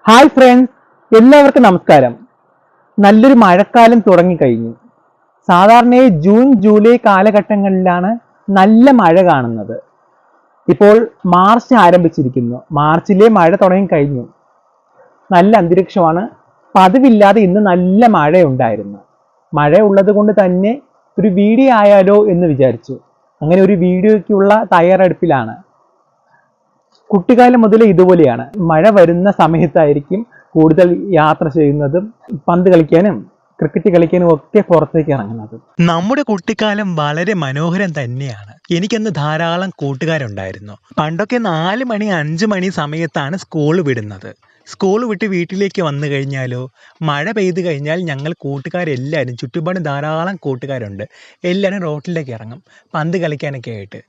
Hi friends, എല്ലാവർക്കും നമസ്കാരം. നല്ലൊരു മഴക്കാലം തുടങ്ങിക്കഴിഞ്ഞു. സാധാരണയായി ജൂൺ ജൂലൈ കാലഘട്ടങ്ങളിലാണ് നല്ല മഴ കാണുന്നത്. ഇപ്പോൾ മാർച്ച് ആരംഭിച്ചിരിക്കുന്നു. മാർച്ചിലെ മഴ തുടങ്ങിക്കഴിഞ്ഞു. നല്ല അന്തരീക്ഷമാണ്. പതിവില്ലാതെ ഇന്ന് നല്ല മഴയുണ്ടായിരുന്നു. മഴ ഉള്ളത് കൊണ്ട് തന്നെ ഒരു വീഡിയോ ആയാലോ എന്ന് വിചാരിച്ചു. അങ്ങനെ ഒരു വീഡിയോയ്ക്കുള്ള തയ്യാറെടുപ്പിലാണ്. കുട്ടിക്കാലം മുതലേ ഇതുപോലെയാണ്. മഴ വരുന്ന സമയത്തായിരിക്കും കൂടുതൽ യാത്ര ചെയ്യുന്നതും പന്ത് കളിക്കാനും ക്രിക്കറ്റ് കളിക്കാനും ഒക്കെ പുറത്തേക്ക് ഇറങ്ങുന്നത്. നമ്മുടെ കുട്ടിക്കാലം വളരെ മനോഹരം തന്നെയാണ്. എനിക്കന്ന് ധാരാളം കൂട്ടുകാരുണ്ടായിരുന്നു. പണ്ടൊക്കെ 4 മണി 5 മണി സമയത്താണ് സ്കൂൾ വിടുന്നത്. സ്കൂൾ വിട്ട് വീട്ടിലേക്ക് വന്നു കഴിഞ്ഞാലോ, മഴ പെയ്തു കഴിഞ്ഞാൽ ഞങ്ങൾ കൂട്ടുകാരെല്ലാവരും, ചുറ്റുപാടും ധാരാളം കൂട്ടുകാരുണ്ട്, എല്ലാവരും റോട്ടിലേക്ക് ഇറങ്ങും പന്ത് കളിക്കാനൊക്കെ ആയിട്ട്.